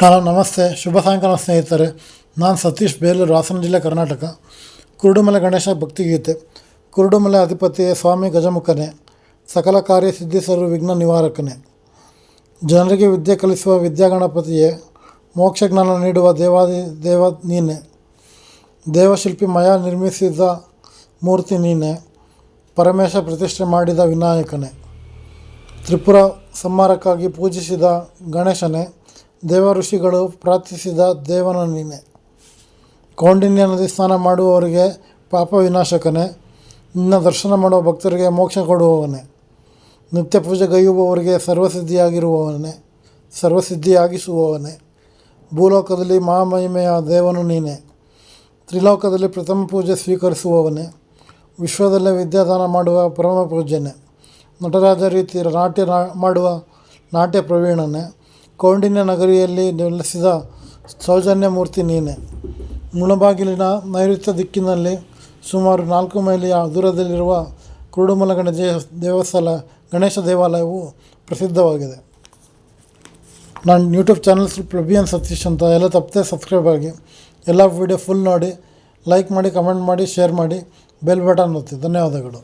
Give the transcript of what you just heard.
Hello ನಮಸ್ತೆ, ಶುಭ ಸಾಯಂಕಾಲ ಸ್ನೇಹಿತರೆ. ನಾನು ಸತೀಶ್ ಬೇಲೂರು, ಹಾಸನ ಜಿಲ್ಲೆ, ಕರ್ನಾಟಕ. ಕುರುಡುಮಲೆ ಗಣೇಶ ಭಕ್ತಿಗೀತೆ. ಕುರುಡುಮಲೆ ಅಧಿಪತಿಯೇ ಸ್ವಾಮಿ ಗಜಮುಖನೇ, ಸಕಲ ಕಾರ್ಯ ಸಿದ್ಧಿಸಲು ವಿಘ್ನ ನಿವಾರಕನೇ. ಜನರಿಗೆ ವಿದ್ಯೆ ಕಲಿಸುವ ವಿದ್ಯಾಗಣಪತಿಯೇ, ಮೋಕ್ಷ ಜ್ಞಾನ ನೀಡುವ ದೇವ ನೀನೆ. ದೇವಶಿಲ್ಪಿ ಮಯ ನಿರ್ಮಿಸಿದ ಮೂರ್ತಿ ನೀನೆ, ಪರಮೇಶ ಪ್ರತಿಷ್ಠೆ ಮಾಡಿದ ವಿನಾಯಕನೇ. ತ್ರಿಪುರ ಸಂಹಾರಕ್ಕಾಗಿ ಪೂಜಿಸಿದ ಗಣೇಶನೇ, ದೇವ ಋಷಿಗಳು ಪ್ರಾರ್ಥಿಸಿದ ದೇವನ ನೀನೆ. ಕೌಂಡಿನ್ಯ ನದಿ ಸ್ನಾನ ಮಾಡುವವರಿಗೆ ಪಾಪ ವಿನಾಶಕನೇ, ನಿನ್ನ ದರ್ಶನ ಮಾಡುವ ಭಕ್ತರಿಗೆ ಮೋಕ್ಷ ಕೊಡುವವನೇ. ನಿತ್ಯ ಪೂಜೆಗೈಯುವವರಿಗೆ ಸರ್ವಸಿದ್ಧಿಯಾಗಿಸುವವನೇ. ಭೂಲೋಕದಲ್ಲಿ ಮಹಾಮಹಿಮೆಯ ದೇವನು ನೀನೆ, ತ್ರಿಲೋಕದಲ್ಲಿ ಪ್ರಥಮ ಪೂಜೆ ಸ್ವೀಕರಿಸುವವನೇ. ವಿಶ್ವದಲ್ಲೇ ವಿದ್ಯಾದಾನ ಮಾಡುವ ಪರಮ ಪೂಜ್ಯನೇ. ನಟರಾಜ ರೀತಿ ನಾಟ್ಯ ಮಾಡುವ ನಾಟ್ಯ ಪ್ರವೀಣನೇ. ಕೌಂಡಿನ್ಯ ನಗರಿಯಲ್ಲಿ ನೆಲೆಸಿದ ಸೌಜನ್ಯ ಮೂರ್ತಿ ನೀನೆ. ಮುಳಬಾಗಿಲಿನ ನೈಋತ್ಯ ದಿಕ್ಕಿನಲ್ಲಿ ಸುಮಾರು 4 ಮೈಲಿಯ ದೂರದಲ್ಲಿರುವ ಕುರುಡುಮಲೆ ಗಣೇಶ ದೇವಾಲಯವು ಪ್ರಸಿದ್ಧವಾಗಿದೆ. ನಾನು ಯೂಟ್ಯೂಬ್ ಚಾನಲ್ ಪ್ರಭಿಯನ್ ಸತೀಶ್ ಅಂತ. ಎಲ್ಲ ತಪ್ಪದೆ ಸಬ್ಸ್ಕ್ರೈಬ್ ಆಗಿ, ಎಲ್ಲ ವಿಡಿಯೋ ಫುಲ್ ನೋಡಿ, ಲೈಕ್ ಮಾಡಿ, ಕಮೆಂಟ್ ಮಾಡಿ, ಶೇರ್ ಮಾಡಿ, ಬೆಲ್ ಬಟನ್ ಒತ್ತಿ. ಧನ್ಯವಾದಗಳು.